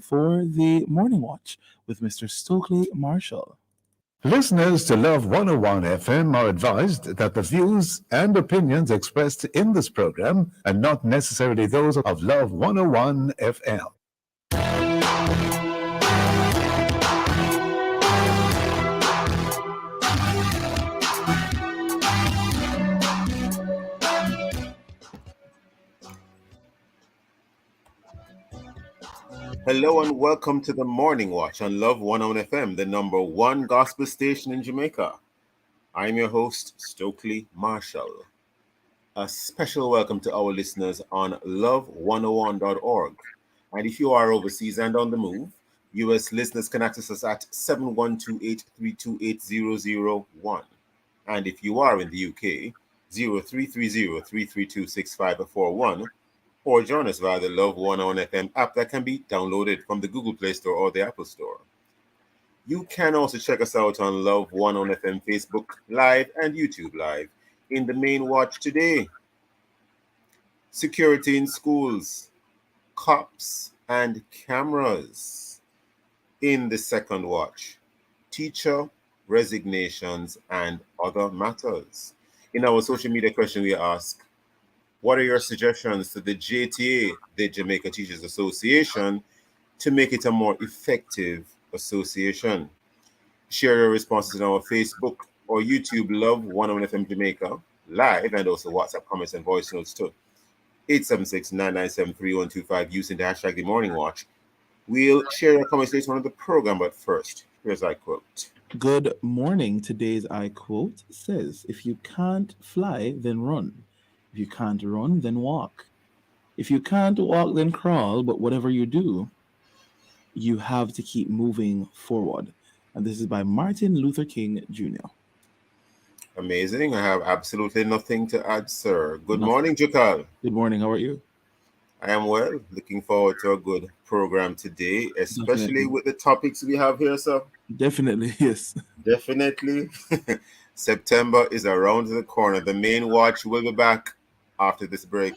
for the Morning Watch with Mr. Stokely Marshall. Listeners to Love 101 FM are advised that the views and opinions expressed in this program are not necessarily those of Love 101 FM. Hello and welcome to the Morning Watch on Love 101 FM, the number one gospel station in Jamaica. I'm your host, Stokeley Marshall. A special welcome to our listeners on love101.org. And if you are overseas and on the move, US listeners can access us at 7128-328-001. And if you are in the UK, 0330-332-6541, or join us via the Love 101 FM app that can be downloaded from the Google Play Store or the Apple Store. You can also check us out on Love 101 FM Facebook Live and YouTube Live. In the main watch today, security in schools, cops and cameras. In the second watch, teacher resignations and other matters. In our social media question, we ask, what are your suggestions to the JTA, the Jamaica Teachers Association, to make it a more effective association? Share your responses on our Facebook or YouTube Love 101 FM Jamaica live, and also WhatsApp comments and voice notes too. 876-997-3125 using the hashtag The Morning Watch. We'll share your comments later on in the program, but first, here's our quote. Good morning. Today's I quote says, "If you can't fly, then run. If you can't run, then walk. If you can't walk, then crawl. But whatever you do, you have to keep moving forward." And this is by Martin Luther King Jr. Amazing. I have absolutely nothing to add, sir. Good Nothing. morning, Jukal. Good morning. How are you? I am well. Looking forward to a good program today, especially Definitely. with the topics we have here, sir. Definitely, yes. Definitely. September is around the corner. The main watch will be back after this break.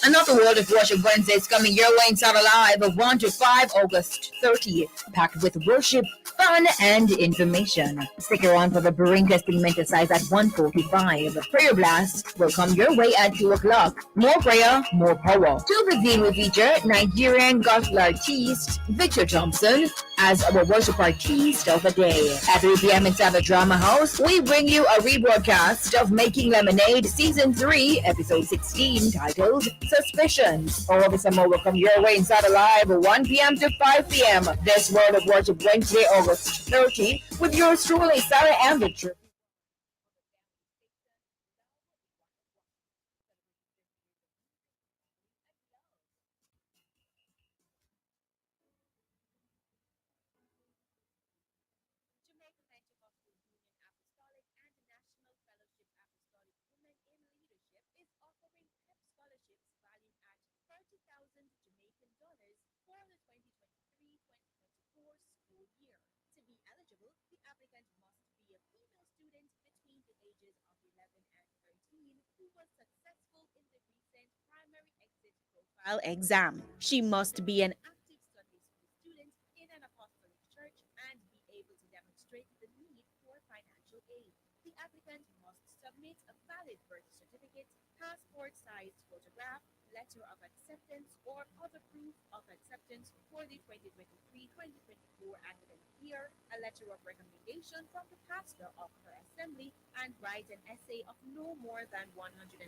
Another World of Worship Wednesday is coming your way inside Alive of 1 to 5 August 30th, packed with worship, fun, and information. Stick around for the brewing testing mental size at 1:45. Prayer Blast will come your way at 2 o'clock. More prayer, more power. 2:15 will feature Nigerian gospel artist Victor Thompson as our worship artist of the day. At 3 p.m. inside the Drama House, we bring you a rebroadcast of Making Lemonade Season 3, Episode 16, titled Suspicions. All this and more will come your way inside Alive 1 p.m. to 5 p.m. This World of Worship Wednesday, August 30, with yours truly, Sarah and Victor. Exam. She must be an active Sunday school student in an apostolic church and be able to demonstrate the need for financial aid. The applicant must submit a valid birth certificate, passport-sized photograph, letter of acceptance, or other proof of acceptance for the 2023-2024 academic year, a letter of recommendation from the pastor of her assembly, and write an essay of no more than 150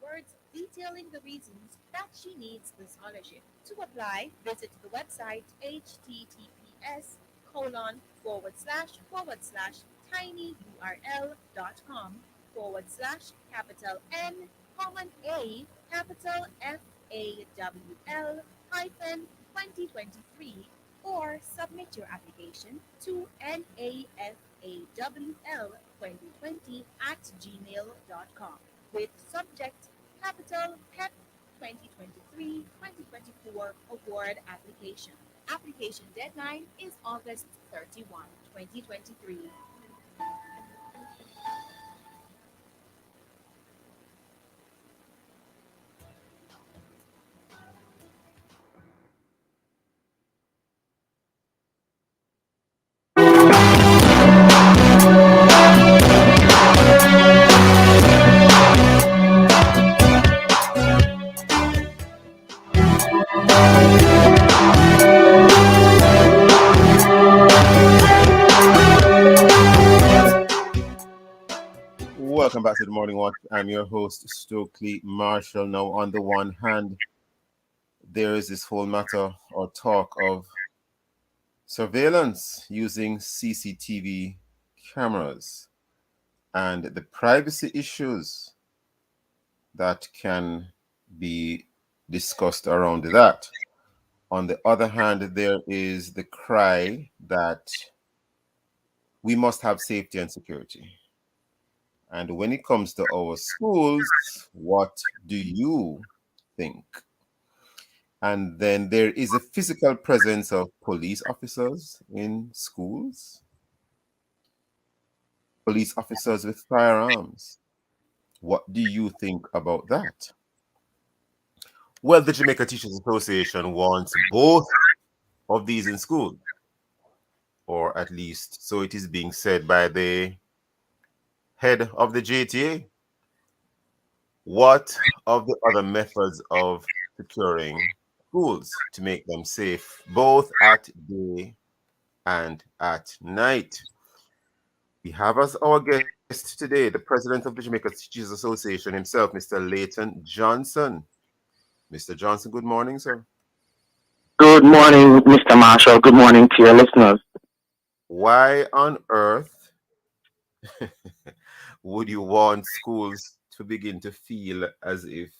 words detailing the reasons that she needs the scholarship. To apply, visit the website https://tinyurl.com/capital N, A, capital F-A-W-L hyphen 2023, or submit your application to nafawl2020@gmail.com with subject capital PEP 2023-2024 award application. Application deadline is August 31, 2023. Welcome back to the Morning Watch. I'm your host, Stokeley Marshall. Now, on the one hand, there is this whole matter or talk of surveillance using CCTV cameras and the privacy issues that can be discussed around that. On the other hand, there is the cry that we must have safety and security. And when it comes to our schools, what do you think? And then there is a physical presence of police officers in schools, police officers with firearms. What do you think about that? Well, the Jamaica Teachers Association wants both of these in school, or at least so it is being said by the head of the JTA. What of the other methods of securing schools to make them safe, both at day and at night? We have as our guest today the president of the Jamaica Teachers Association himself, Mr. Leighton Johnson. Mr. Johnson, good morning, sir. Good morning, Mr. Marshall. Good morning to your listeners. Why on earth would you want schools to begin to feel as if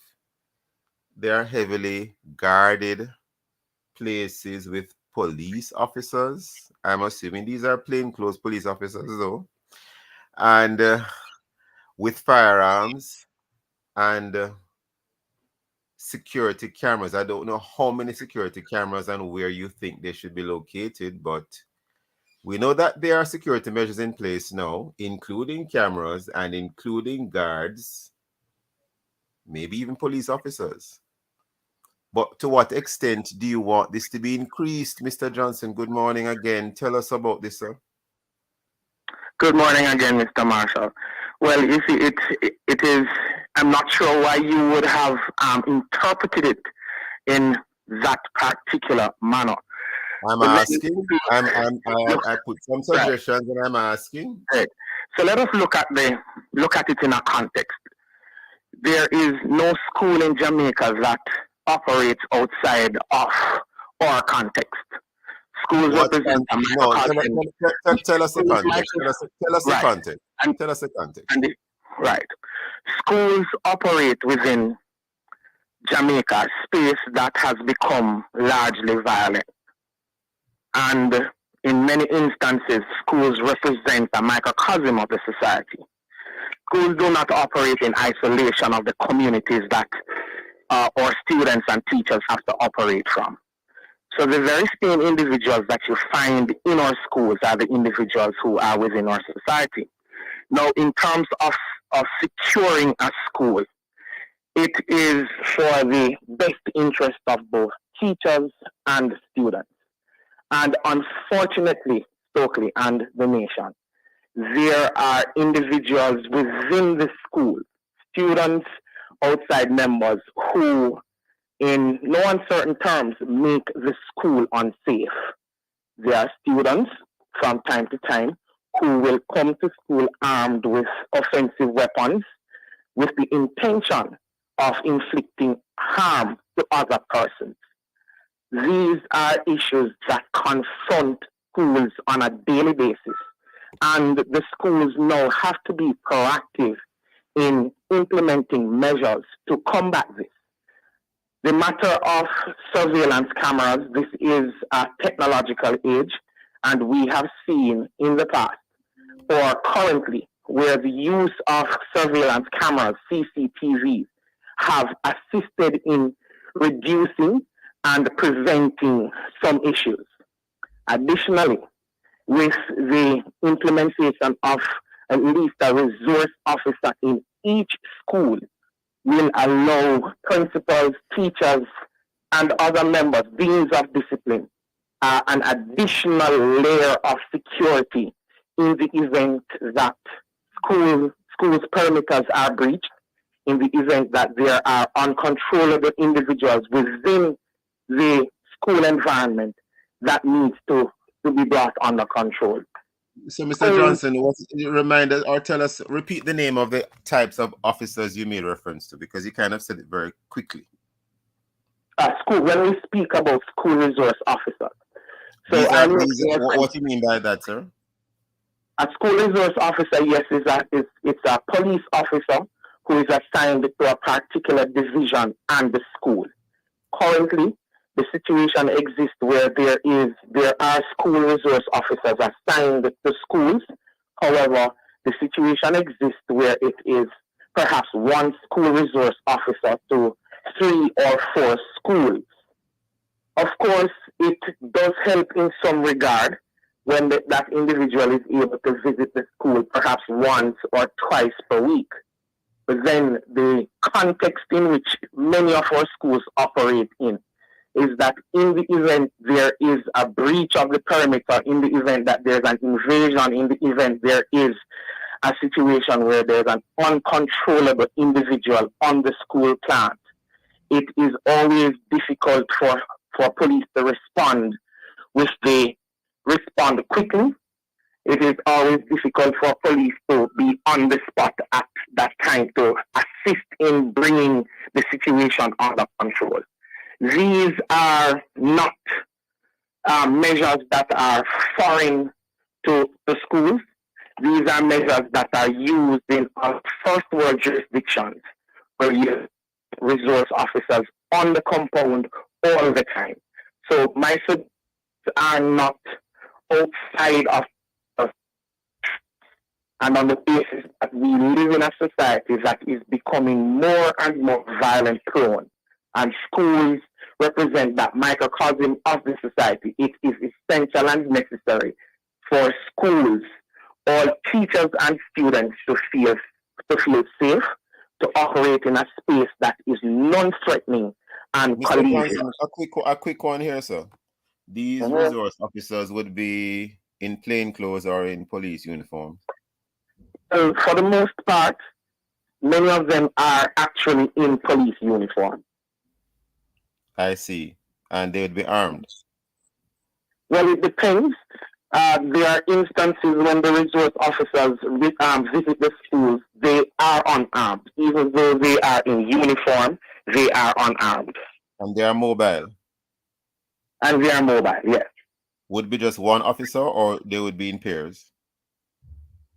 they are heavily guarded places with police officers? I'm assuming these are plainclothes police officers, though, and with firearms and security cameras. I don't know how many security cameras and where you think they should be located, but we know that there are security measures in place now, including cameras and including guards, maybe even police officers. But to what extent do you want this to be increased? Mr. Johnson, good morning again. Tell us about this, sir. Good morning again, Mr. Marshall. Well, you see, it is, I'm not sure why you would have interpreted it in that particular manner. I'm asking. I put some suggestions, right, and I'm asking. Right. So let us look at it in a context. There is no school in Jamaica that operates outside of our context. Schools represent a microcosm. Tell us the context. Tell us the context. Tell us the context. Right. Schools operate within Jamaica, a space that has become largely violent. And in many instances, schools represent a microcosm of the society. Schools do not operate in isolation of the communities that our students and teachers have to operate from. So the very same individuals that you find in our schools are the individuals who are within our society. Now, in terms of securing a school, it is for the best interest of both teachers and students. And unfortunately, Stokeley and the nation, there are individuals within the school, students, outside members, who in no uncertain terms make the school unsafe. There are students from time to time who will come to school armed with offensive weapons with the intention of inflicting harm to other persons. These are issues that confront schools on a daily basis, and the schools now have to be proactive in implementing measures to combat this. The matter of surveillance cameras, this is a technological age, and we have seen in the past, or currently, where the use of surveillance cameras, CCTVs, have assisted in reducing and preventing some issues. Additionally, with the implementation of at least a resource officer in each school, will allow principals, teachers, and other members, deans of discipline, an additional layer of security in the event that schools' perimeters are breached, in the event that there are uncontrollable individuals within the school environment that needs to be brought under control. So, Mr. Johnson, remind us or tell us, repeat the name of the types of officers you made reference to, because you kind of said it very quickly. School. When we speak about school resource officers, so what do you mean by that, sir? A school resource officer, yes, it's a police officer who is assigned to a particular division and the school. Currently, the situation exists where there are school resource officers assigned to schools. However, the situation exists where it is perhaps one school resource officer to 3 or 4 schools. Of course, it does help in some regard when that individual is able to visit the school perhaps once or twice per week. But then the context in which many of our schools operate in is that in the event there is a breach of the perimeter, in the event that there's an invasion, in the event there is a situation where there's an uncontrollable individual on the school plant, it is always difficult for police to respond quickly. It is always difficult for police to be on the spot at that time to assist in bringing the situation under control. These are not measures that are foreign to the schools. These are measures that are used in our first world jurisdictions where you have resource officers on the compound all the time. So my suggestions are not outside of and on the basis that we live in a society that is becoming more and more violent prone, and schools represent that microcosm of the society. It is essential and necessary for schools, all teachers and students to feel safe, to operate in a space that is non-threatening and collegiate. A quick one here, sir. These resource officers would be in plain clothes or in police uniform? For the most part, many of them are actually in police uniform. I see. And they would be armed? Well, it depends. There are instances when the resource officers visit the schools, they are unarmed. Even though they are in uniform, they are unarmed. And they are mobile? And they are mobile, yes. Would be just one officer, or they would be in pairs?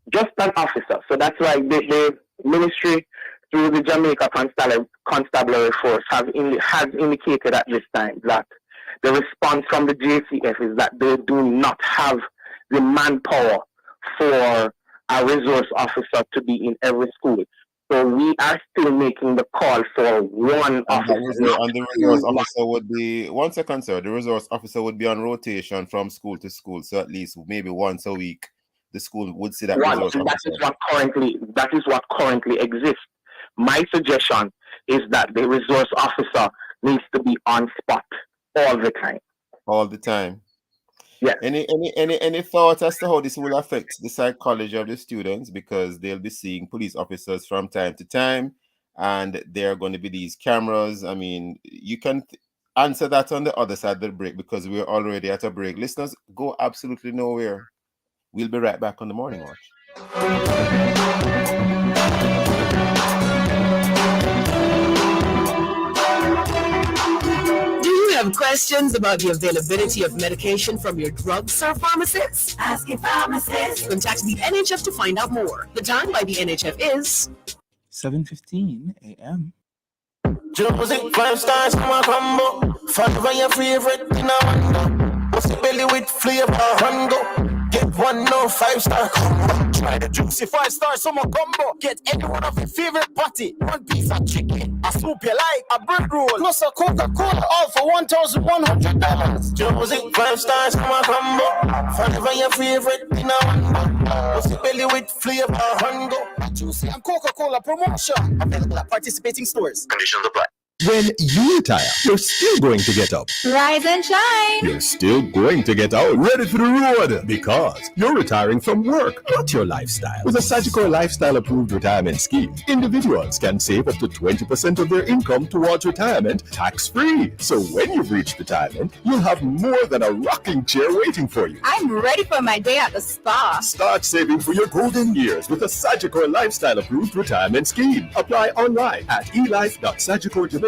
Just an officer. So that's why the ministry, through the Jamaica Constabulary Force, has indicated at this time that the response from the JCF is that they do not have the manpower for a resource officer to be in every school. So we are still making the call for one officer. And the resource officer would be, 1 second, sir, the resource officer would be on rotation from school to school. So at least maybe once a week, the school would see that resource officer. That is what currently exists. My suggestion is that the resource officer needs to be on spot all the time. All the time. Yeah. Any thoughts as to how this will affect the psychology of the students, because they'll be seeing police officers from time to time, and there are going to be these cameras? I mean, you can answer that on the other side of the break, because we're already at a break. Listeners, go absolutely nowhere. We'll be right back on the Morning Watch. Have questions about the availability of medication from your drugstore pharmacist? Ask your pharmacist. Contact the NHF to find out more. The time by the NHF is 7:15 a.m. Music 5 stars from a combo. Five of your favorite in a window. What's the belly with flavor? Rango. Get one, no 5-star combo. Try the juicy 5-star summer combo. Get any one of your favorite patty. One piece of chicken, a soup you like, a bread roll, plus a Coca-Cola, all for $1,100. Music 5 stars summer combo. Five of your favorite in a window. What's the belly with flavor? Rango. Juicy and Coca-Cola promotion. Available at participating stores. Conditions apply. When you retire, you're still going to get up. Rise and shine. You're still going to get out, ready for the road, because you're retiring from work, not your lifestyle. With a Sagicor Lifestyle Approved Retirement Scheme, individuals can save up to 20% of their income towards retirement tax-free. So when you've reached retirement, you'll have more than a rocking chair waiting for you. I'm ready for my day at the spa. Start saving for your golden years with a Sagicor Lifestyle Approved Retirement Scheme. Apply online at elife.sagicorjamaica.com.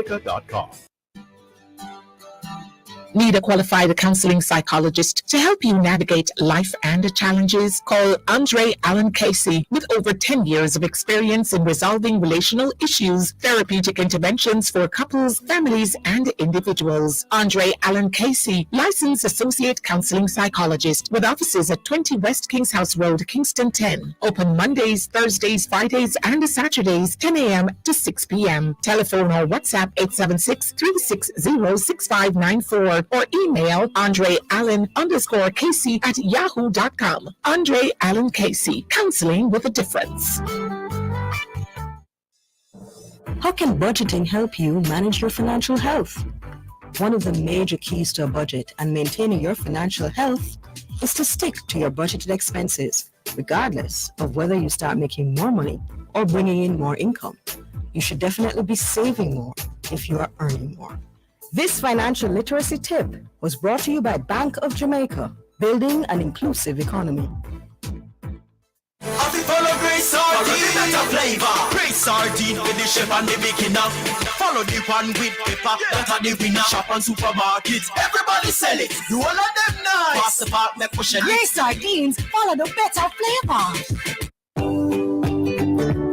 Need a qualified counseling psychologist to help you navigate life and challenges? Call Andre Allen Casey with over 10 years of experience in resolving relational issues, therapeutic interventions for couples, families, and individuals. Andre Allen Casey, licensed associate counseling psychologist with offices at 20 West Kings House Road, Kingston 10. Open Mondays, Thursdays, Fridays, and Saturdays, 10 a.m. to 6 p.m. Telephone or WhatsApp 876-360-6594. Or email AndreAllen_Casey at yahoo.com. Andre Allen Casey, counseling with a difference. How can budgeting help you manage your financial health? One of the major keys to a budget and maintaining your financial health is to stick to your budgeted expenses, regardless of whether you start making more money or bringing in more income. You should definitely be saving more if you are earning more. This financial literacy tip was brought to you by Bank of Jamaica, building an inclusive economy. Follow Grace Sardine, better flavor. Grace Sardine with the chef and the beginner. Follow the one with pepper, that are the winner. Shop on supermarkets, everybody sell it. You all of them nice. Pass the part, make push it. Grace Sardines, follow the better flavor.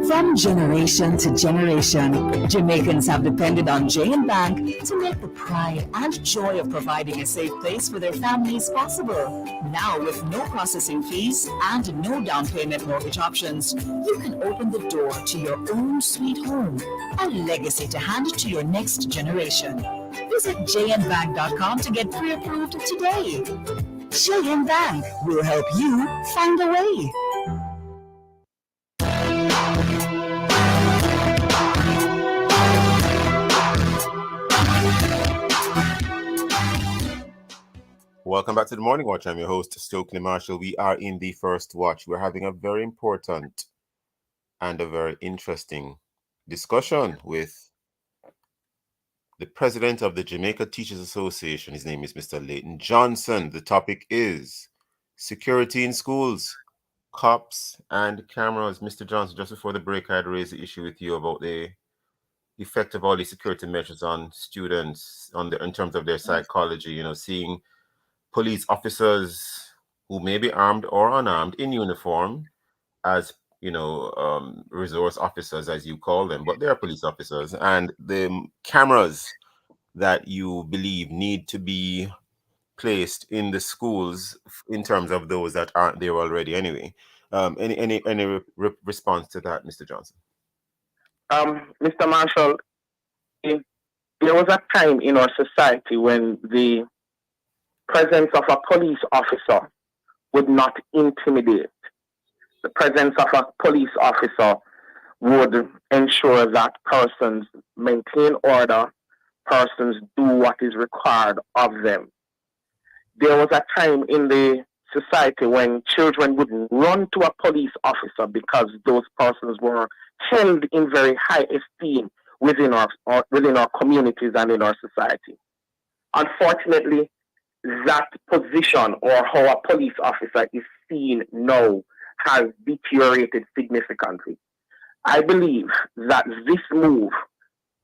From generation to generation, Jamaicans have depended on J&B Bank to make the pride and joy of providing a safe place for their families possible. Now, with no processing fees and no down payment mortgage options, you can open the door to your own sweet home, a legacy to hand to your next generation. Visit jnbank.com to get pre-approved today. J&B Bank will help you find a way. Welcome back to the Morning Watch. I'm your host, Stokeley Marshall. We are in the first watch. We're having a very important and a very interesting discussion with the president of the Jamaica Teachers Association. His name is Mr. Leighton Johnson. The topic is security in schools, cops and cameras. Mr. Johnson, just before the break, I had raised the issue with you about the effect of all these security measures on students in terms of their psychology, seeing police officers who may be armed or unarmed in uniform as, resource officers, as you call them, but they're police officers, and the cameras that you believe need to be placed in the schools in terms of those that aren't there already anyway. Any response to that, Mr. Johnson? Mr. Marshall, there was a time in our society when the presence of a police officer would not intimidate. The presence of a police officer would ensure that persons maintain order, persons do what is required of them. There was a time in the society when children would run to a police officer because those persons were held in very high esteem within our communities and in our society. Unfortunately, that position or how a police officer is seen now has deteriorated significantly. I believe that this move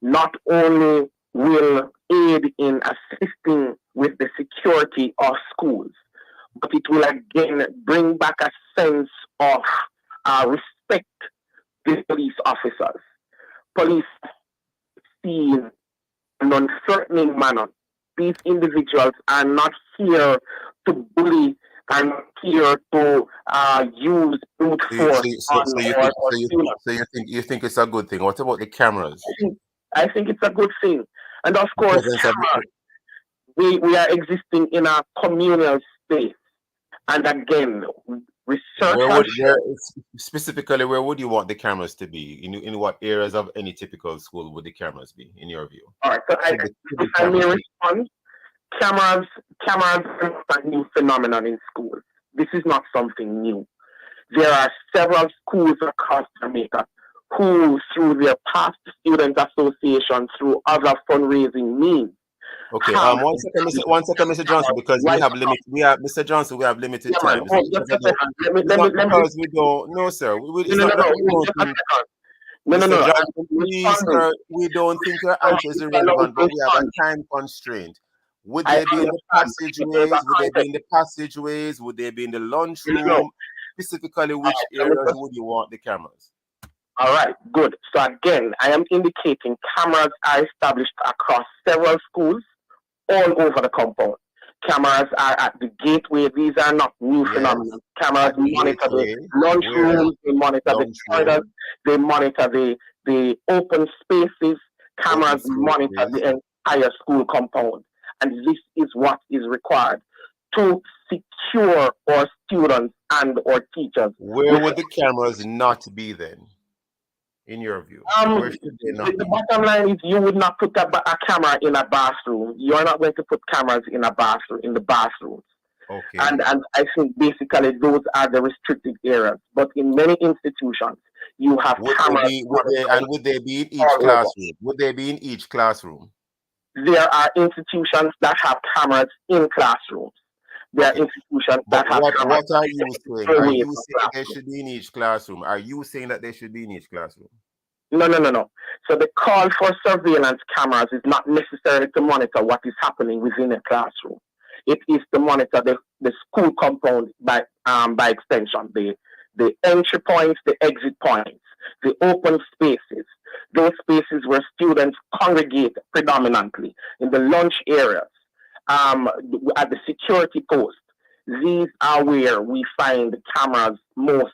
not only will aid in assisting with the security of schools, but it will again bring back a sense of respect to police officers. Police seen in an unthreatening manner. These individuals are not here to bully, are not here to use brute force. You think it's a good thing? What about the cameras? I think it's a good thing. And of course, we are existing in a communal space. And again, Research Where has would shown. specifically where would you want the cameras to be? In what areas of any typical school would the cameras be, in your view? All right, so Should if the I may cameras be? respond, cameras are not a new phenomenon in schools. This is not something new. There are several schools across Jamaica who, through their past student association, through other fundraising means, Okay. have One second, Mr. Johnson, because we right have across. limit. We have Mr. Johnson. We have limited Yeah, man. time. It's not Hold just because a I don't. second. It's not because we don't. No, sir. No, It's no, not no, that no. we don't Just a think. second. No, no, Mr. no. I'm Johnson, please, responding. sir. We don't think your answer is If I don't irrelevant, but we have respond, a time constraint. Would I they be in the understand. If there's a passageways? Would they be context, in the passageways? Would they be in the no, no. lunchroom? Specifically, All which right. So, areas would you want the cameras? all right, good. So again, I am indicating cameras are established across several schools all over the compound. Cameras are at the gateway. These are not new Yes, phenomena. Cameras at the monitor the gateway. Where? lunchrooms, they monitor the toilets, Lunchroom, they monitor the open spaces. open Cameras monitor spaces. the entire school compound. And this is what is required to secure our students and our teachers. Where would the cameras not be then, in your view? Where should they not The be? bottom line is you would not put a camera in a bathroom. You're not going to put cameras in a bathroom, in the bathrooms. Okay. And I think basically those are the restricted areas. But in many institutions, you have cameras Would they be in each all over. classroom? Would they be in each classroom? There are institutions that have cameras in classrooms. There are Okay. institutions But that have what cameras are you saying? Are away you from saying they classrooms. should be in each classroom? Are you saying that they should be in each classroom? No, no, no, no. So the call for surveillance cameras is not necessarily to monitor what is happening within a classroom. It is to monitor the school compound by extension, the entry points, the exit points, the open spaces, those spaces where students congregate predominantly in the lunch areas, at the security post. These are where we find the cameras most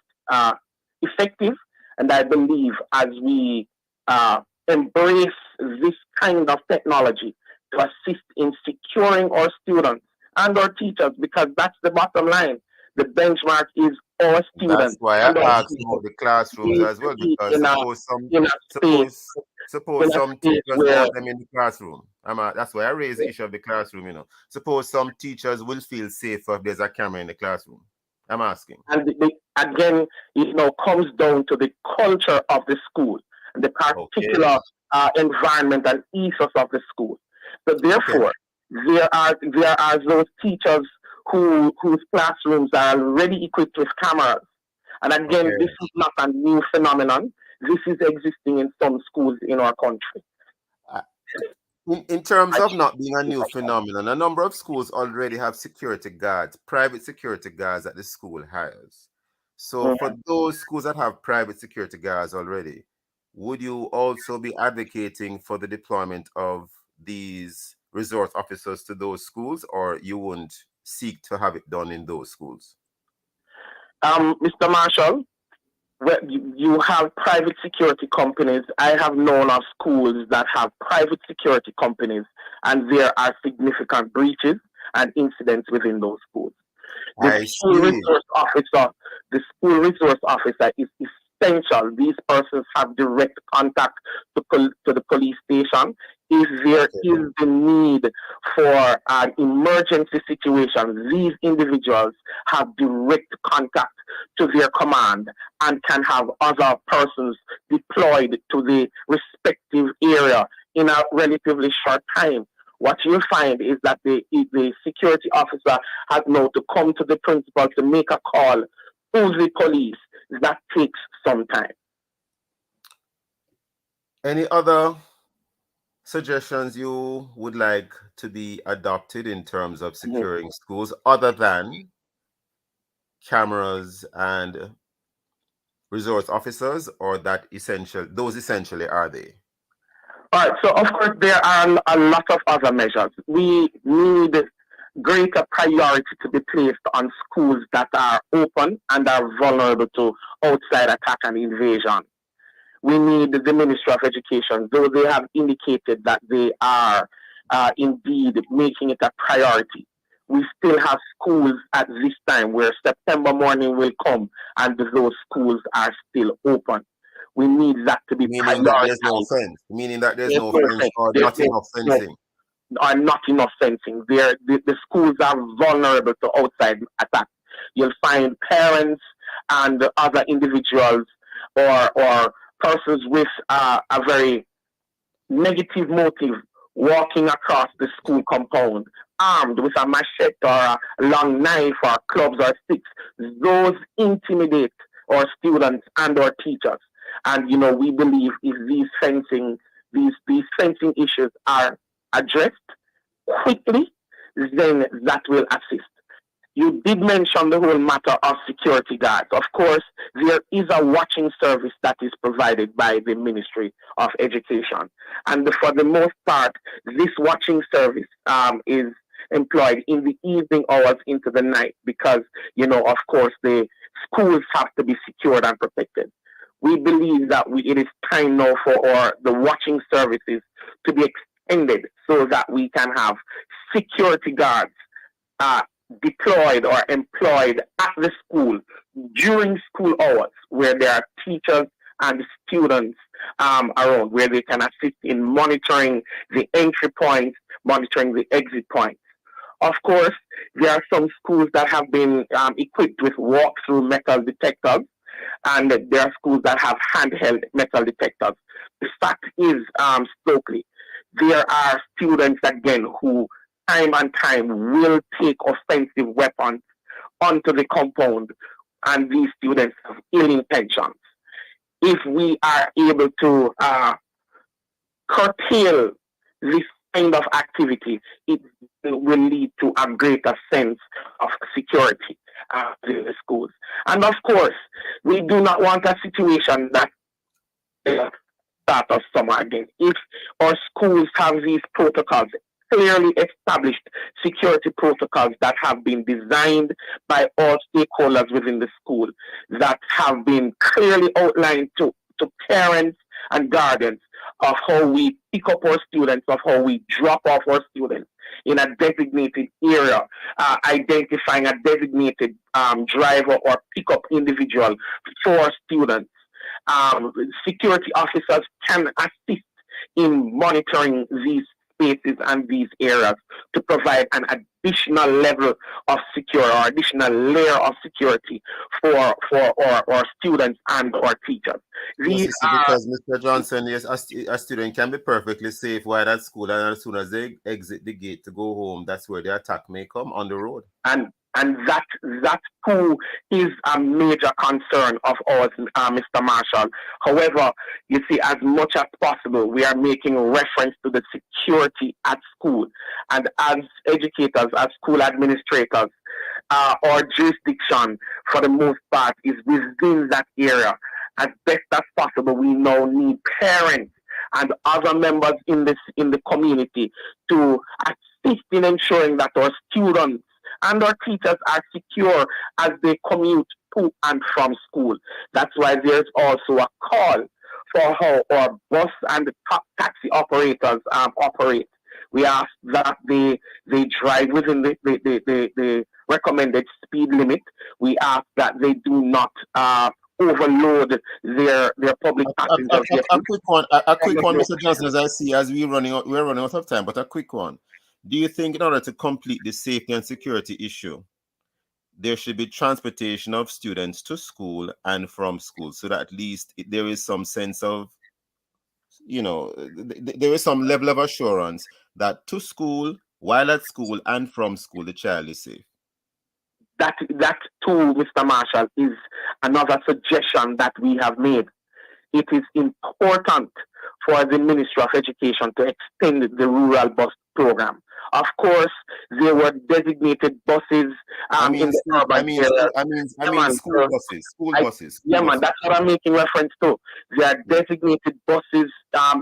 effective. And I believe as we embrace this kind of technology to assist in securing our students and our teachers, because that's the bottom line. The benchmark is our That's students why and I our asked teachers about the classrooms need as to well, be because in a space suppose some teachers where want them in the classroom. That's why I raised the issue of the classroom. Suppose some teachers will feel safer if there's a camera in the classroom. I'm asking. And again, comes down to the culture of the school, and the particular environment and ethos of the school. So therefore, there are those teachers whose classrooms are already equipped with cameras. And again, this is not a new phenomenon. This is existing in some schools in our country. In terms of not being a new phenomenon, a number of schools already have security guards, private security guards that the school hires. So for those schools that have private security guards already, would you also be advocating for the deployment of these resource officers to those schools, or you wouldn't seek to have it done in those schools? Mr. Marshall, you have private security companies. I have known of schools that have private security companies, and there are significant breaches and incidents within those schools. The school resource officer is essential. These persons have direct contact to the police station. If there is the need for an emergency situation, these individuals have direct contact to their command and can have other persons deployed to the respective area in a relatively short time. What you'll find is that the security officer has now to come to the principal to make a call to the police. That takes some time. Any other suggestions you would like to be adopted in terms of securing schools other than cameras and resource officers, or those essentially are they? All right, so of course there are a lot of other measures. We need greater priority to be placed on schools that are open and are vulnerable to outside attack and invasion. We need the Ministry of Education, though they have indicated that they are indeed making it a priority. we still have schools at this time where September morning will come and those schools are still open. We need that to be Meaning that there's no prioritized. fence. Meaning that there's There's no no fence fence. or There's not enough no, fencing. are not enough fencing. The schools are vulnerable to outside attack. You'll find parents and other individuals or persons with a very negative motive walking across the school compound armed with a machete or a long knife or clubs or sticks. Those intimidate our students and our teachers. And we believe if these fencing issues are addressed quickly, then that will assist. You did mention the whole matter of security guards. Of course, there is a watching service that is provided by the Ministry of Education. And for the most part, this watching service is employed in the evening hours into the night because, of course, the schools have to be secured and protected. We believe that it is time now for the watching services to be extended so that we can have security guards deployed or employed at the school during school hours where there are teachers and students around, where they can assist in monitoring the entry points, monitoring the exit points. Of course, there are some schools that have been equipped with walk-through metal detectors, and there are schools that have handheld metal detectors. The fact is, Stokeley, there are students, again, who time and time will take offensive weapons onto the compound, and these students have ill intentions. If we are able to curtail this kind of activity, it will lead to a greater sense of security in the schools. And of course, we do not want a situation that start of summer again. If our schools have these protocols, clearly established security protocols that have been designed by all stakeholders within the school, that have been clearly outlined to parents and guardians of how we pick up our students, of how we drop off our students in a designated area, identifying a designated driver or pickup individual for students. Security officers can assist in monitoring these spaces and these areas to provide an additional level of security or additional layer of security for our students and our teachers. Because Mr. Johnson, yes, a student can be perfectly safe while at school, and as soon as they exit the gate to go home, that's where the attack may come on the road. And that too is a major concern of ours, Mr. Marshall. However, you see, as much as possible, we are making reference to the security at school. And as educators, as school administrators, our jurisdiction, for the most part, is within that area. As best as possible, we now need parents and other members in the community to assist in ensuring that our students and our teachers are secure as they commute to and from school. That's why there's also a call for how our bus and taxi operators operate. We ask that they drive within the recommended speed limit. We ask that they do not overload their public passengers. A quick one, Mr. Johnson, as I see, as we're running out of time, but a quick one. Do you think in order to complete the safety and security issue, there should be transportation of students to school and from school, so that at least there is some sense of, there is some level of assurance that to school, while at school, and from school, the child is safe? That too, Mr. Marshall, is another suggestion that we have made. It is important for the Ministry of Education to extend the rural bus program. Of course, there were designated buses in the urban areas. I mean school buses. Man, that's what I'm making reference to. There are designated buses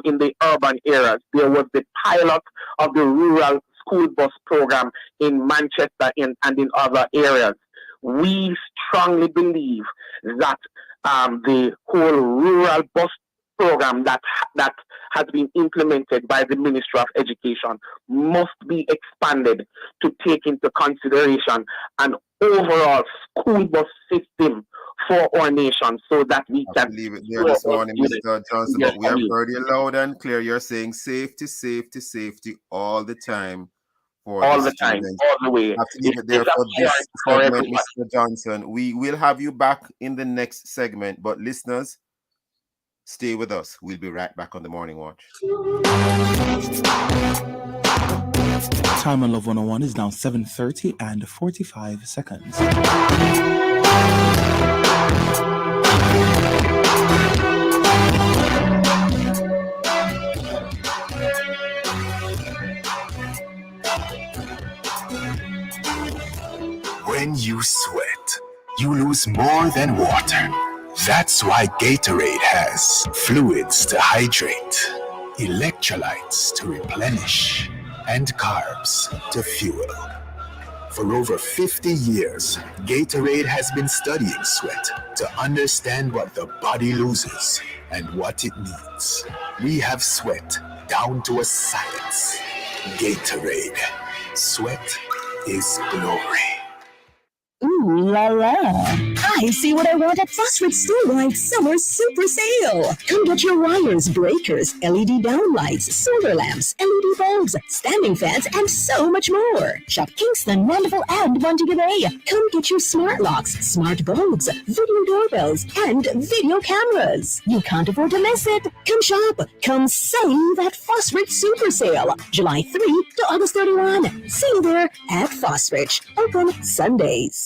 in the urban areas. There was the pilot of the rural school bus program in Manchester and in other areas. We strongly believe that the whole rural bus program that has been implemented by the Ministry of Education must be expanded to take into consideration an overall school bus system for our nation so that we can leave it there this morning, Mr. Johnson, but we have heard you loud and clear. You're saying safety, safety, safety all the time for all the the time, students. all the way. I have to leave it there for this segment, Mr. Johnson. We will have you back in the next segment, but listeners, stay with us. We'll be right back on the Morning Watch. Time on Love 101 is now 7:30 and 45 seconds. When you sweat, you lose more than water. That's why Gatorade has fluids to hydrate, electrolytes to replenish, and carbs to fuel. For over 50 years, Gatorade has been studying sweat to understand what the body loses and what it needs. We have sweat down to a science. Gatorade. Sweat is glory. Ooh la la. I see what I want at Phosphate Store-wide Summer Super Sale. Come get your wires, breakers, LED downlights, solar lamps, LED bulbs, standing fans, and so much more. Shop Kingston, Mandeville, and Montego Bay. Come get your smart locks, smart bulbs, video doorbells, and video cameras. You can't afford to miss it. Come shop. Come save at Phosphate Super Sale. July 3 to August 31. See you there at Phosphate. Open Sundays.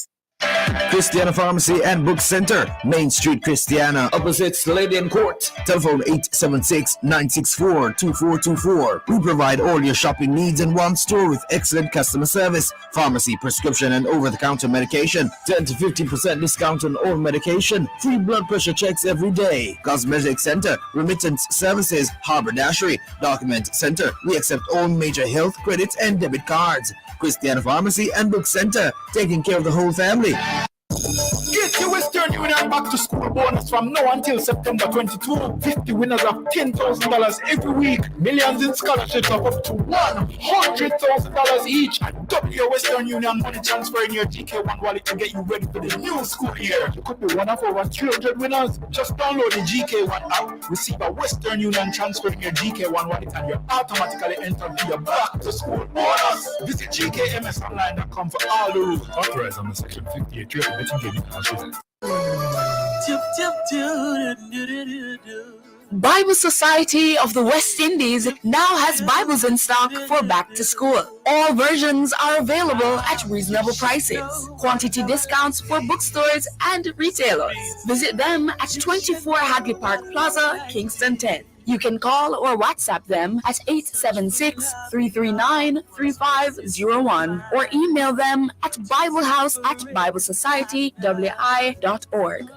Christiana Pharmacy and Book Center, Main Street, Christiana, opposite Sladian Court. Telephone 876-964-2424. We provide all your shopping needs in one store with excellent customer service, pharmacy, prescription, and over-the-counter medication. 10 to 50% discount on all medication. Free blood pressure checks every day. Cosmetic Center, Remittance Services, Haberdashery, Document Center. We accept all major health credits and debit cards. Christiana Pharmacy and Book Center, taking care of the whole family. Get your Western Union back to school bonus from now until September 22. 50 winners of $10,000 every week. Millions in scholarships of up to $100,000 each. And double your Western Union money transfer in your GK1 wallet to get you ready for the new school year. You could be one of over 300 winners. Just download the GK1 app, receive a Western Union transfer in your GK1 wallet, and you're automatically entered to your back to school bonus. Visit GKMSonline.com for all the rules. Authorized under Section 58. Bible Society of the West Indies now has Bibles in stock for back to school. All versions are available at reasonable prices. Quantity discounts for bookstores and retailers. Visit them at 24 Hadley Park Plaza, Kingston 10. You can call or WhatsApp them at 876-339-3501 or email them at biblehouse@biblesocietywi.org.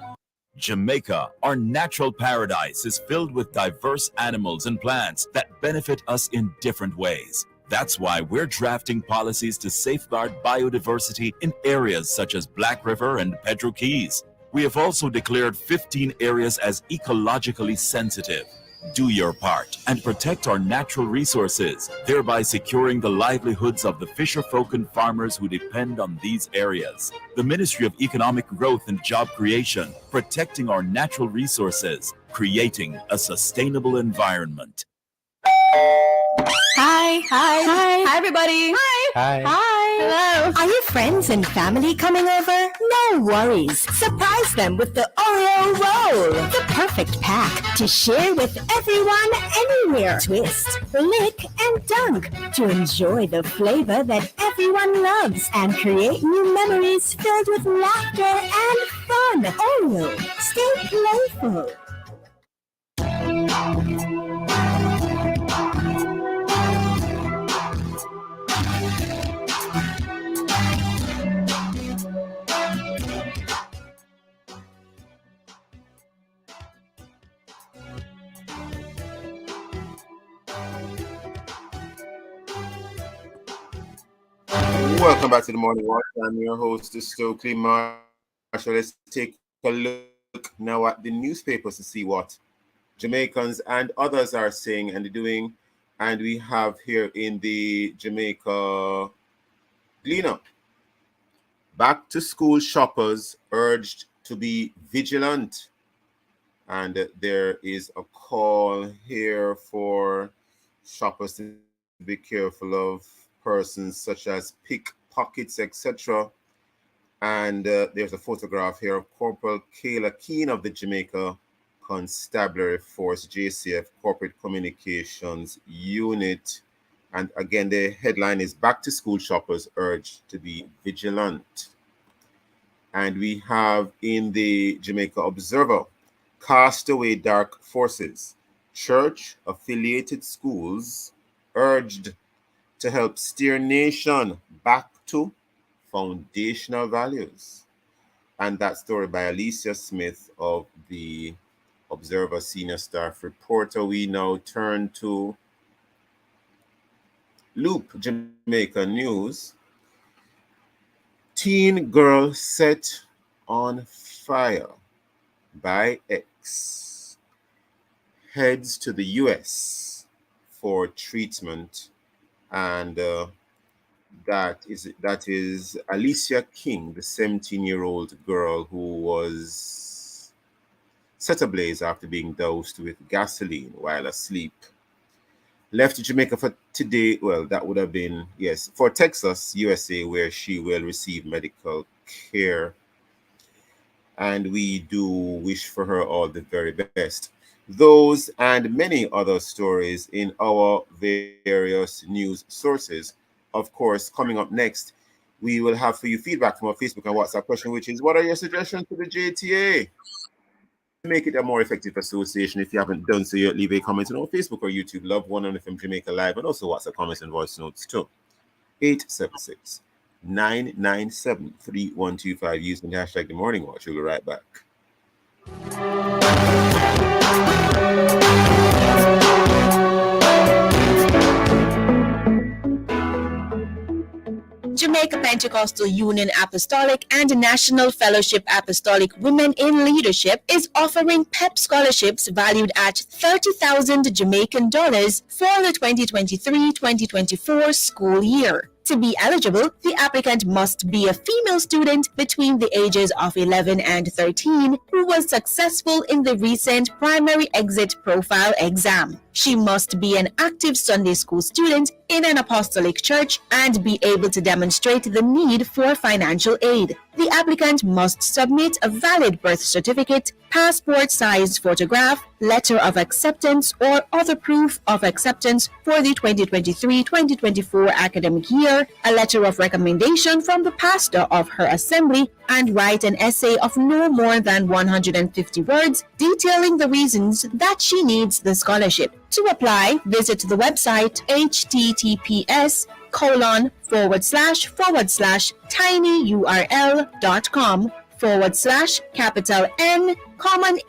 Jamaica, our natural paradise, is filled with diverse animals and plants that benefit us in different ways. That's why we're drafting policies to safeguard biodiversity in areas such as Black River and Pedro Keys. We have also declared 15 areas as ecologically sensitive. Do your part and protect our natural resources, thereby securing the livelihoods of the fisherfolk and farmers who depend on these areas. The Ministry of Economic Growth and Job Creation, protecting our natural resources, creating a sustainable environment. Hi. Hi, everybody. Hi. Hello. Are your friends and family coming over? No worries. Surprise them with the Oreo roll. The perfect pack to share with everyone anywhere. Twist, lick, and dunk to enjoy the flavor that everyone loves and create new memories filled with laughter and fun. Oreo, stay playful. Welcome back to the Morning Watch. I'm your host, Stokeley Marshall. Let's take a look now at the newspapers to see what Jamaicans and others are saying and doing. And we have here in the Jamaica Gleaner, back to school shoppers urged to be vigilant. And there is a call here for shoppers to be careful of persons such as pickpockets, etc. And there's a photograph here of Corporal Kayla Keane of the Jamaica Constabulary Force, JCF Corporate Communications Unit. And again, the headline is Back to School Shoppers Urged to be Vigilant. And we have in the Jamaica Observer, Cast Away Dark Forces, church-affiliated schools urged to help steer nation back to foundational values. And that story by Alicia Smith of the Observer Senior Staff Reporter. We now turn to Loop Jamaica News. Teen girl set on fire by ex heads to the US for treatment, and that is Alicia King, the 17-year-old girl who was set ablaze after being doused with gasoline while asleep. Left to Jamaica for today, well, that would have been, yes, for Texas, USA, where she will receive medical care. And we do wish for her all the very best. Those and many other stories in our various news sources. Of course, coming up next, we will have for you feedback from our Facebook and WhatsApp question, which is, what are your suggestions to the JTA? To make it a more effective association, if you haven't done so yet, leave a comment on our Facebook or YouTube, Love 100 FM Jamaica Live, and also WhatsApp comments and voice notes too. 876-997-3125 using the hashtag The Morning Watch. We'll be right back. Jamaica Pentecostal Union Apostolic and National Fellowship Apostolic Women in Leadership is offering PEP scholarships valued at 30,000 Jamaican dollars for the 2023-2024 school year. To be eligible, the applicant must be a female student between the ages of 11 and 13 who was successful in the recent primary exit profile exam. She must be an active Sunday school student in an apostolic church and be able to demonstrate the need for financial aid. The applicant must submit a valid birth certificate, passport-sized photograph, letter of acceptance, or other proof of acceptance for the 2023-2024 academic year, a letter of recommendation from the pastor of her assembly, and write an essay of no more than 150 words detailing the reasons that she needs the scholarship. To apply, visit the website https://tinyurl.com/capital N,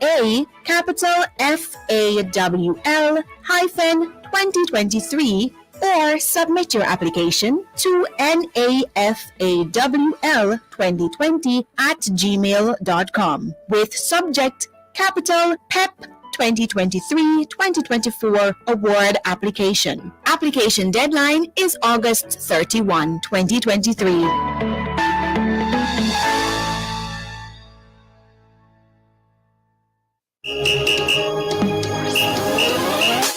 A, capital FAWL -2023, or submit your application to nafawl2020@gmail.com with subject capital PEP 2023-2024 award application. Application deadline is August 31, 2023.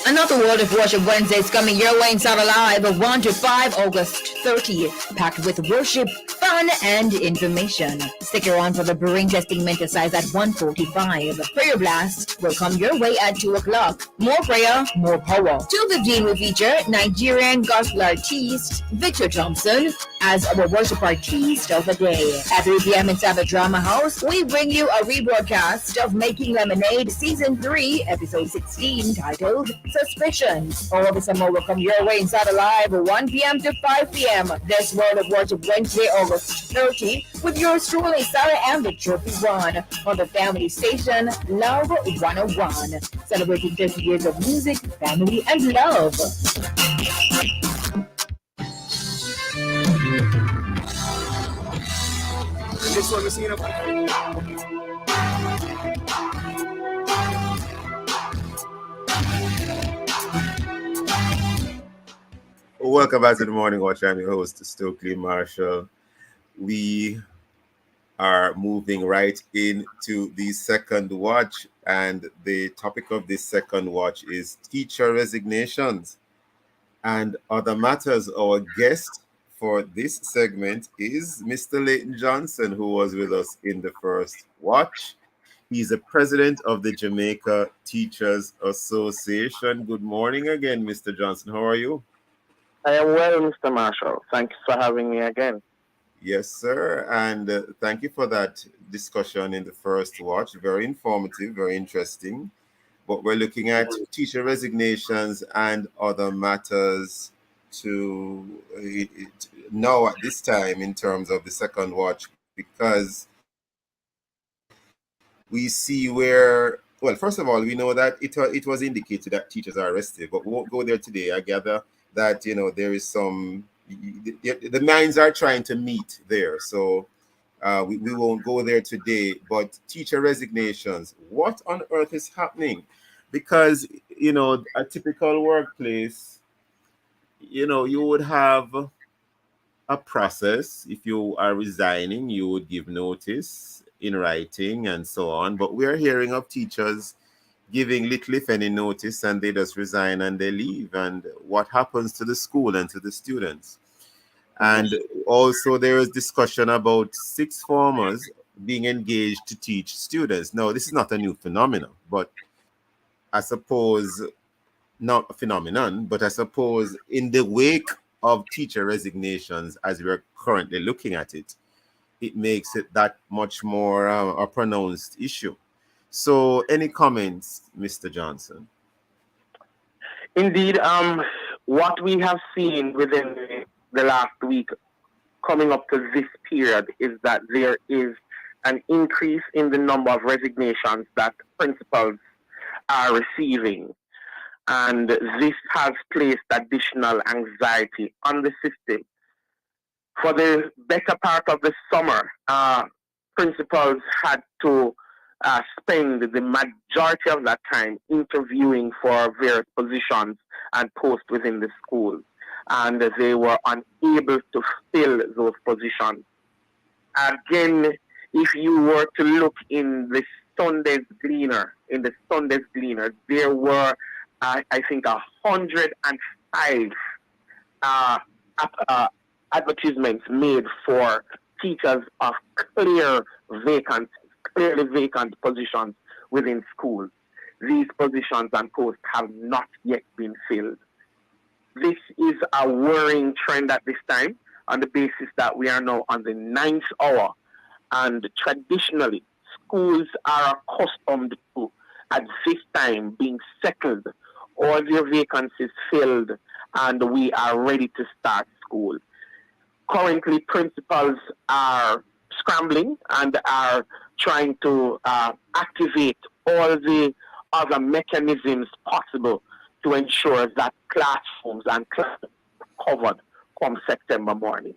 Another World of Worship Wednesday is coming your way inside Alive of 1 to 5 August 30th, packed with worship, fun, and information. Stick around for the brewing testing mental size at 1:45. Prayer Blast will come your way at 2 o'clock. More prayer, more power. 2:15 will feature Nigerian gospel artist Victor Thompson as our worship artist of the day. At 3 p.m. inside the Drama House, we bring you a rebroadcast of Making Lemonade Season 3, Episode 16, titled Suspicion. All of the summer will come your way inside Alive 1 p.m. to 5 p.m. This World of Worship Wednesday, August 30, with yours truly, Sarah and the Trophy One, on the family station Love 101, celebrating 30 years of music, family, and love. This one, Welcome back to the Morning Watch. I'm your host, Stokeley Marshall. We are moving right into the second watch, and the topic of this second watch is teacher resignations and other matters. Our guest for this segment is Mr. Leighton Johnson, who was with us in the first watch. He's the president of the Jamaica Teachers Association. Good morning again, Mr. Johnson. How are you? I am well, Mr. Marshall. Thanks for having me again. Yes, sir. And thank you for that discussion in the first watch. Very informative, very interesting. But we're looking at teacher resignations and other matters to know at this time in terms of the second watch, because we see where, well, first of all, we know that it was indicated that teachers are arrested, but we won't go there today. I gather that, there is some, the minds are trying to meet there. So we won't go there today. But teacher resignations, what on earth is happening? Because, a typical workplace, you would have a process. If you are resigning, you would give notice in writing and so on. But we are hearing of teachers giving little, if any, notice, and they just resign and they leave. And what happens to the school and to the students? And also there is discussion about sixth formers being engaged to teach students. Now, this is not a new phenomenon, but I suppose, not a phenomenon, but I suppose in the wake of teacher resignations, as we're currently looking at it, it makes it that much more a pronounced issue. So any comments, Mr. Johnson? Indeed, what we have seen within the last week coming up to this period is that there is an increase in the number of resignations that principals are receiving. And this has placed additional anxiety on the system. For the better part of the summer, principals had to spend the majority of that time interviewing for various positions and posts within the schools. And they were unable to fill those positions. Again, if you were to look in the Sunday's Gleaner, there were, I think, 105 advertisements made for teachers of clearly vacant positions within schools. These positions and posts have not yet been filled. This is a worrying trend at this time, on the basis that we are now on the 9th hour, and traditionally schools are accustomed to, at this time, being settled, all their vacancies filled, and we are ready to start school. Currently, principals are scrambling and are trying to activate all the other mechanisms possible to ensure that classrooms and classes are covered come September morning.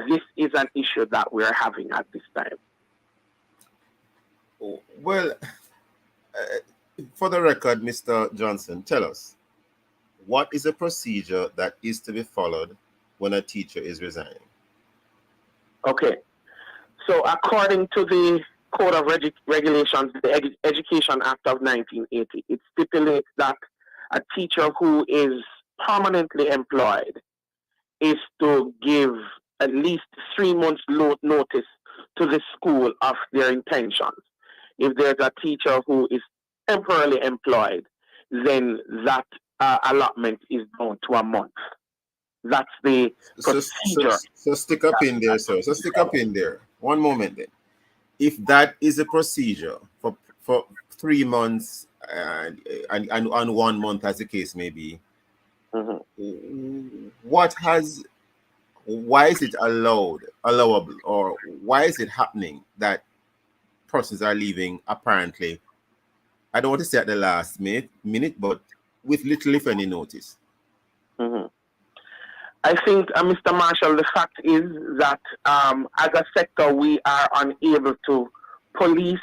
This is an issue that we're having at this time. Well, for the record, Mr. Johnson, tell us, what is a procedure that is to be followed when a teacher is resigning? Okay. So according to the Code of Regulations, the Education Act of 1980, it stipulates that a teacher who is permanently employed is to give at least 3 months notice to the school of their intentions. If there's a teacher who is temporarily employed, then that allotment is down to a month. That's the procedure. So stick up in there, sir. So stick up in there. One moment then. If that is a procedure for 3 months and 1 month, as the case may be, why is it allowable, or why is it happening that persons are leaving apparently, I don't want to say at the last minute, but with little if any notice? I think, Mr. Marshall, the fact is that as a sector, we are unable to police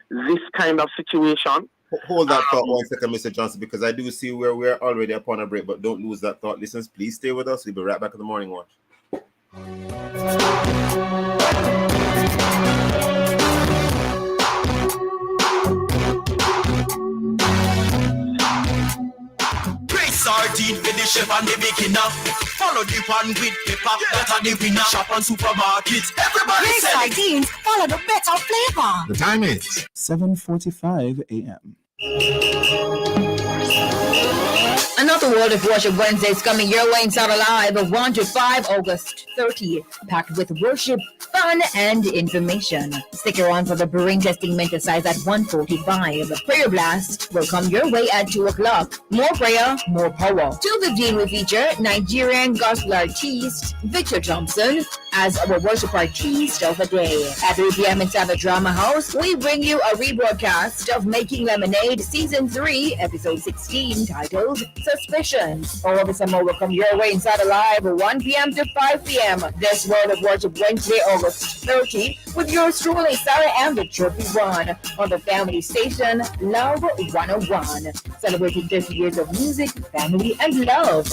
this kind of situation. Hold that thought 1 second, Mr. Johnson, because I do see where we're already upon a break, but don't lose that thought. Listeners, please stay with us. We'll be right back in the morning watch. Sardine with the chef and the beginner. Follow the pan with pepper. Better the winner. Shop on supermarkets. Everybody Great sardines, follow the better flavor. The time is 7:45 a.m. Another World of Worship Wednesday is coming your way inside Alive of 1 to 5 August 30th, packed with worship, fun, and information. Stick around for the brewing testing mental size at 1:45. Prayer Blast will come your way at 2 o'clock. More prayer, more power. 2:15 will feature Nigerian gospel artist Victor Thompson as our worship artist of the day. At 3 p.m. inside the Drama House, we bring you a rebroadcast of Making Lemonade Season 3, Episode 16, titled Suspicions. All of the summer will come your way inside Alive 1 p.m. to 5 p.m. This World of Worship Wednesday, August 30, with yours truly, Sarah and the Trophy One, on the family station Love 101, celebrating 30 years of music, family, and love.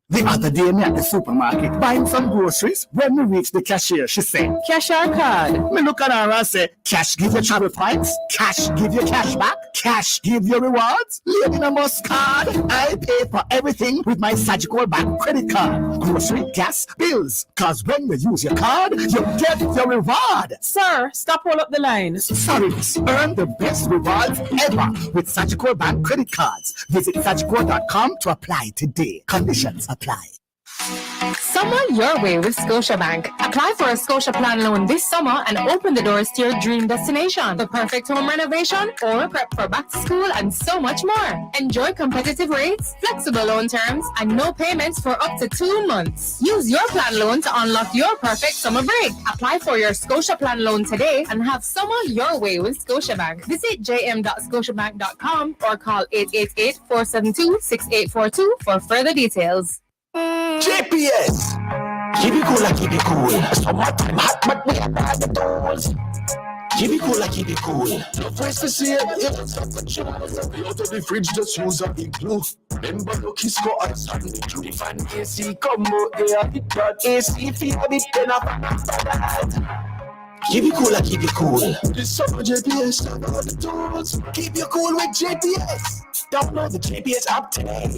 The other day, me at the supermarket buying some groceries. When we reached the cashier, she said, "Cashier card." Me look at her and say, "Cash give you travel points. Cash give you cash back. Cash give you rewards. Lady must card. I pay for everything with my Surgical Bank credit card. Grocery, gas, bills. Cause when you use your card, you get your reward." Sir, stop all up the line. Sorry, miss. Earn the best rewards ever with Surgical Bank credit cards. Visit surgical.com to apply today. Conditions apply. Summer your way with Scotiabank. Apply for a Scotia Plan loan this summer and open the doors to your dream destination. The perfect home renovation or prep for back to school and so much more. Enjoy competitive rates, flexible loan terms, and no payments for up to 2 months. Use your plan loan to unlock your perfect summer break. Apply for your Scotia Plan loan today and have summer your way with Scotiabank. Visit jm.scotiabank.com or call 888-472-6842 for further details. GPS. Keep it cool, keep it cool. Summertime hot, but we are by the doors. Keep it cool. No first to see it, it's up the jars. Out of the fridge, just use a big glue. Remember the Kisco and Sunday to the fan AC. Come out there, it got AC. If you have it, then up and keep it cool. This summer JPS, down all the doors. Keep you cool with JPS. Download the JPS app today.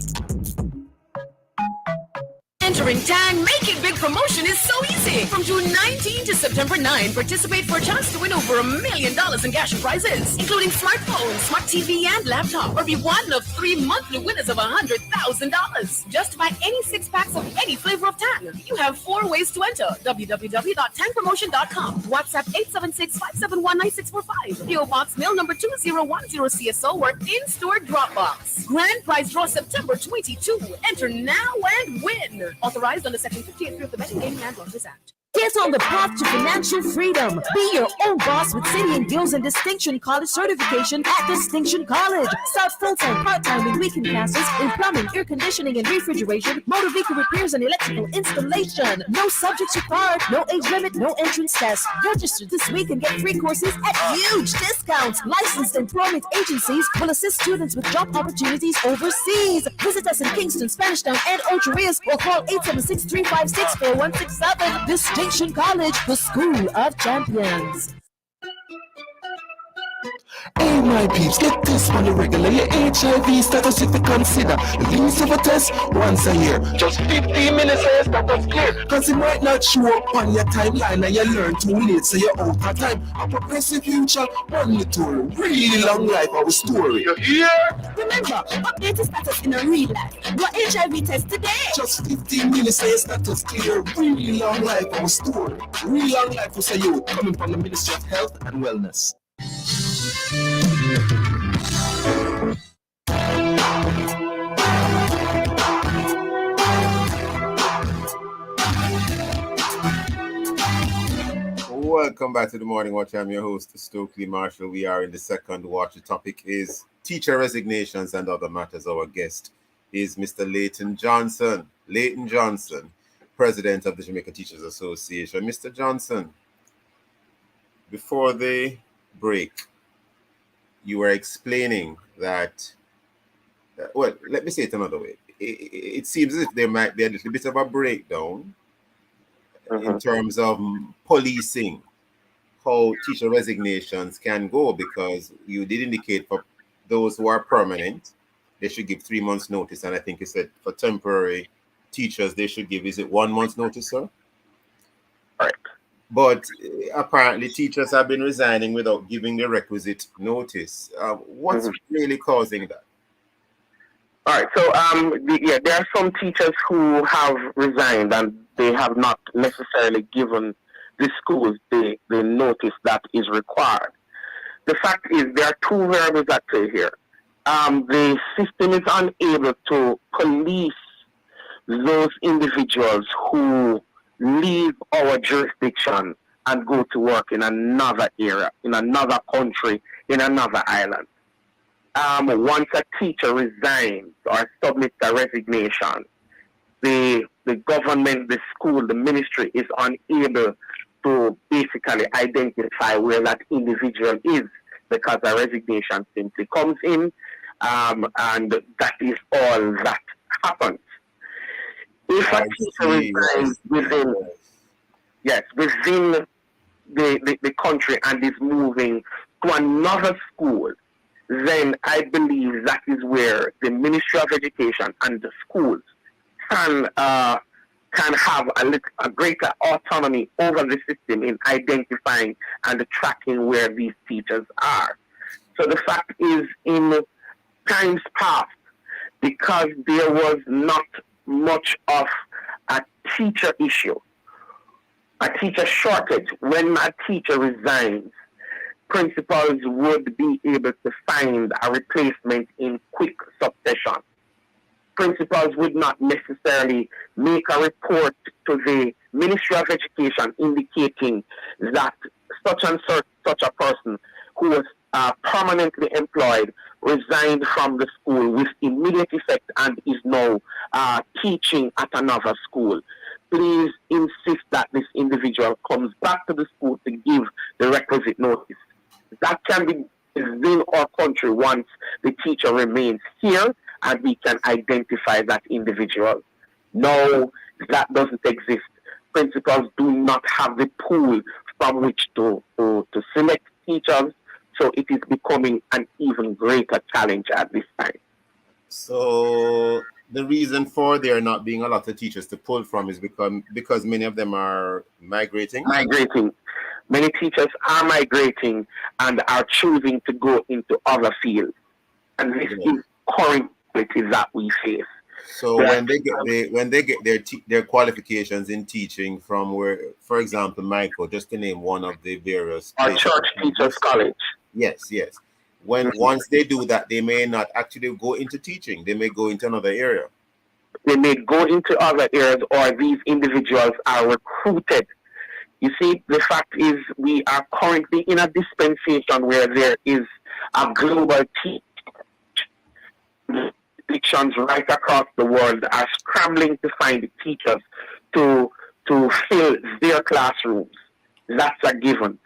Entering Tang Make It Big promotion is so easy. From June 19 to September 9, participate for a chance to win over $1 million in cash prizes, including smartphone, smart TV, and laptop, or be one of 3 monthly winners of $100,000. Just buy any 6 packs of any flavor of Tang. You have 4 ways to enter: www.tangpromotion.com, WhatsApp 876-571-9645, PO Box Mail number 2010 CSO, or in-store Dropbox. Grand prize draw September 22. Enter now and win. Authorized under Section 58 of the Betting Gaming and Lotteries Act. Get on the path to financial freedom. Be your own boss with City and Guilds and Distinction College certification at Distinction College. Start full-time, part-time with weekend classes in plumbing, air conditioning and refrigeration, motor vehicle repairs and electrical installation. No subjects required, no age limit, no entrance test. Register this week and get free courses at huge discounts. Licensed employment agencies will assist students with job opportunities overseas. Visit us in Kingston, Spanish Town, and Ocho Rios, or call 876-356-4167. Distinction College, the School of Champions. Hey, my peeps, get this on the regular. Your HIV status if you consider the use of a test once a year. Just 15 minutes for your status clear. Cause it might not show up on your timeline and you learn too late, so you're out of time. A progressive future, only tool. Really long life, our story. You hear? Remember, update your status in a real life. Your HIV test today. Just 15 minutes for your status clear. Really long life, our story. Really long life for say you coming from the Ministry of Health and Wellness. Welcome back to the Morning Watch. I'm your host, Stokeley Marshall. We are in the second watch. The topic is teacher resignations and other matters. Our guest is Mr. Leighton Johnson. Leighton Johnson, President of the Jamaica Teachers Association. Mr. Johnson, before the break, you were explaining that, well, let me say it another way. It seems as if there might be a little bit of a breakdown in terms of policing how teacher resignations can go, because you did indicate for those who are permanent, they should give 3 months notice. And I think you said for temporary teachers, they should give, is it 1 month's notice, sir? Right. But apparently teachers have been resigning without giving the requisite notice. What's really causing that? All right, so there are some teachers who have resigned and they have not necessarily given the schools the notice that is required. The fact is there are two variables at play here. The system is unable to police those individuals who leave our jurisdiction and go to work in another area, in another country, in another island. Once a teacher resigns or submits a resignation, the government, the school, the ministry is unable to basically identify where that individual is, because a resignation simply comes in, and that is all that happens. If a teacher resigns within the country and is moving to another school, then I believe that is where the Ministry of Education and the schools can have a greater autonomy over the system in identifying and tracking where these teachers are. So the fact is, in times past, because there was not much of a teacher issue, a teacher shortage, when a teacher resigns, principals would be able to find a replacement in quick succession. Principals would not necessarily make a report to the Ministry of Education indicating that such and such a person who was permanently employed resigned from the school with immediate effect and is now teaching at another school. Please insist that this individual comes back to the school to give the requisite notice. That can be within our country once the teacher remains here and we can identify that individual. No, that doesn't exist. Principals do not have the pool from which to select teachers, so it is becoming an even greater challenge at this time. So the reason for there not being a lot of teachers to pull from is because many of them are migrating? Many teachers are migrating and are choosing to go into other fields. And this is current that we face. So when they get their qualifications in teaching from where, for example, Michael, just to name one of the various places, Church Teachers College. Yes. Once they do that, they may not actually go into teaching. They may go into another area. They may go into other areas, or these individuals are recruited. You see, the fact is we are currently in a dispensation where there is a global teach. Jurisdictions right across the world are scrambling to find teachers to fill their classrooms. That's a given.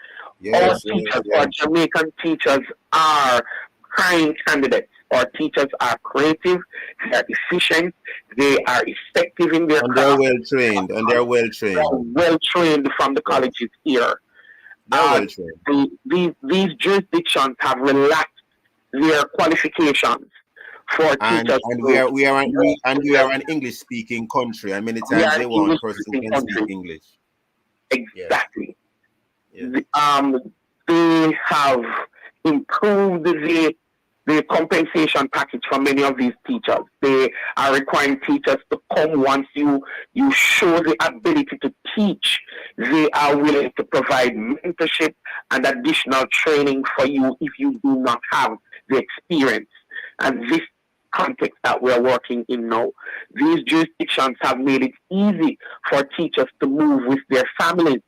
All teachers, or Jamaican teachers, are prime candidates. Our teachers are creative, they are efficient, they are effective in their craft. They're well trained from the colleges here. These jurisdictions have relaxed their qualifications for teachers. And we are an English speaking country, and many times they want persons who can speak English. Exactly. Yes. They have improved the compensation package for many of these teachers. They are requiring teachers to come once you show the ability to teach. They are willing to provide mentorship and additional training for you if you do not have the experience. And this context that we're working in now, these jurisdictions have made it easy for teachers to move with their families.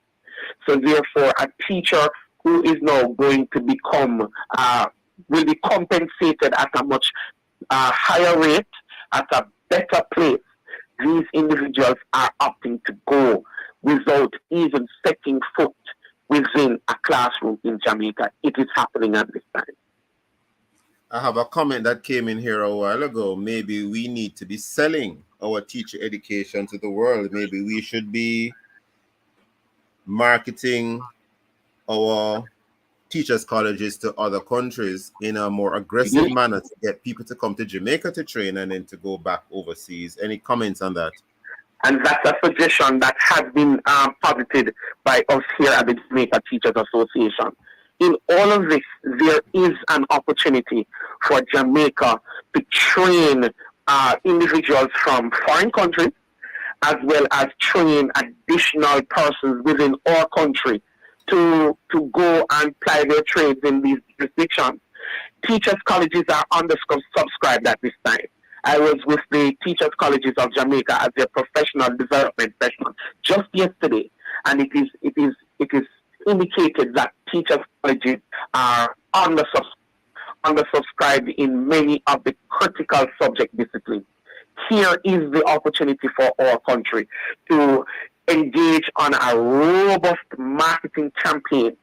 So therefore, a teacher who is now going to become will be compensated at a much higher rate, at a better place. These individuals are opting to go without even setting foot within a classroom in Jamaica. It is happening at this time. I have a comment that came in here a while ago. Maybe we need to be selling our teacher education to the world. Maybe we should be marketing our teachers' colleges to other countries in a more aggressive manner to get people to come to Jamaica to train and then to go back overseas. Any comments on that? And that's a suggestion that has been posited by us here at the Jamaica Teachers Association. In all of this, there is an opportunity for Jamaica to train individuals from foreign countries, as well as train additional persons within our country to go and ply their trades in these jurisdictions. Teachers' colleges are undersubscribed at this time. I was with the Teachers' Colleges of Jamaica as their professional development session just yesterday, and it is indicated that teachers' colleges are undersubscribed in many of the critical subject disciplines. Here is the opportunity for our country to engage on a robust marketing campaign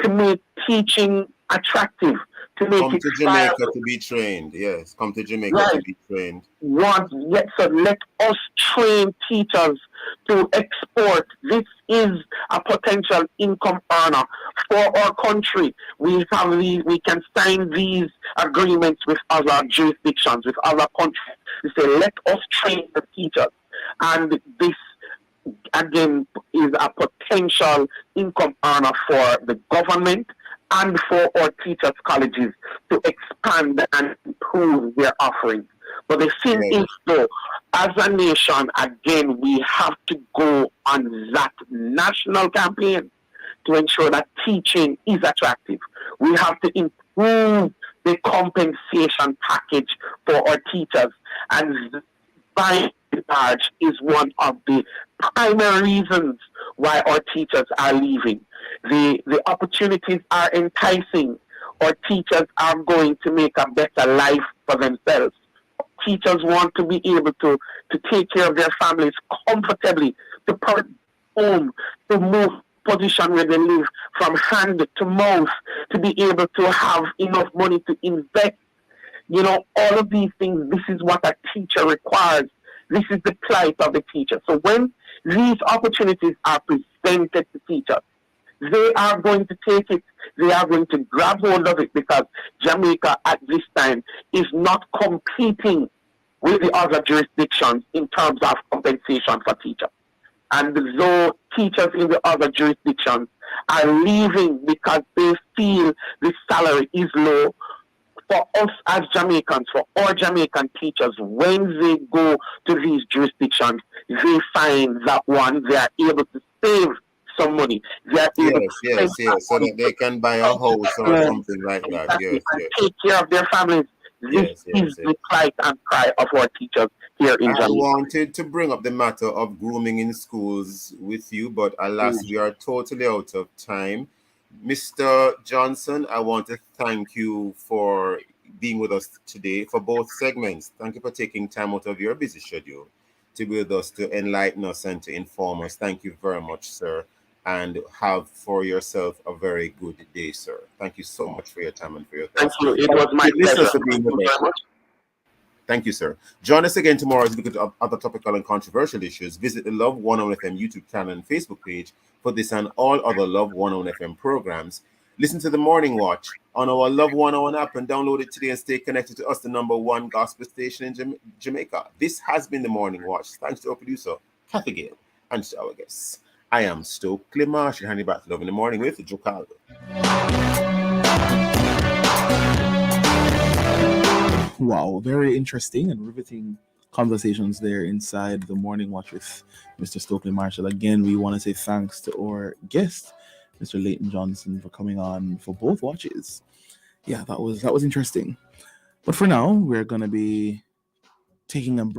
to make teaching attractive, to make come it to Jamaica viable. to be trained. Yes, come to Jamaica to be trained. So let us train teachers to export. This is a potential income earner for our country. We can sign these agreements with other jurisdictions, with other countries. We say, let us train the teachers. And this, again, is a potential income earner for the government and for our teachers' colleges to expand and improve their offerings. But the thing is, though, as a nation, again, we have to go on that national campaign to ensure that teaching is attractive. We have to improve the compensation package for our teachers. And by and large is one of the primary reasons why our teachers are leaving. The opportunities are enticing. Our teachers are going to make a better life for themselves. Teachers want to be able to take care of their families comfortably, to put home, to move position where they live from hand to mouth, to be able to have enough money to invest. You know, all of these things, this is what a teacher requires. This is the plight of the teacher. So when these opportunities are presented to teachers, they are going to take it. They are going to grab hold of it, because Jamaica at this time is not competing with the other jurisdictions in terms of compensation for teachers. And though teachers in the other jurisdictions are leaving because they feel the salary is low, for us as Jamaicans, for our Jamaican teachers, when they go to these jurisdictions, they find that one, they are able to save some money. They are able Yes, so that they can buy a house or something like that. Yes. Take care of their families. This is the plight and cry of our teachers here in Jamaica. I wanted to bring up the matter of grooming in schools with you, but alas, we are totally out of time. Mr. Johnson, I want to thank you for being with us today for both segments. Thank you for taking time out of your busy schedule to be with us, to enlighten us and to inform us. Thank you very much, sir. And have for yourself a very good day, sir. Thank you so much for your time and for your thoughts. Thank you. It was my pleasure. Thank you very much. Thank you, sir. Join us again tomorrow as we look at other topical and controversial issues. Visit the Love 101 FM YouTube channel and Facebook page for this and all other Love 101 FM programs. Listen to the Morning Watch on our Love 101 app and download it today and stay connected to us, the #1 gospel station in Jamaica. This has been the Morning Watch. Thanks to our producer, Kathy Gale, and to our guests. I am Stokeley Marshall, handing back to Love in the Morning with Joe Calder. Wow, very interesting and riveting conversations there inside the Morning Watch with Mr. Stokeley Marshall. Again, we want to say thanks to our guest, Mr. Leighton Johnson, for coming on for both watches. Yeah, that was interesting. But for now, we're going to be taking a break.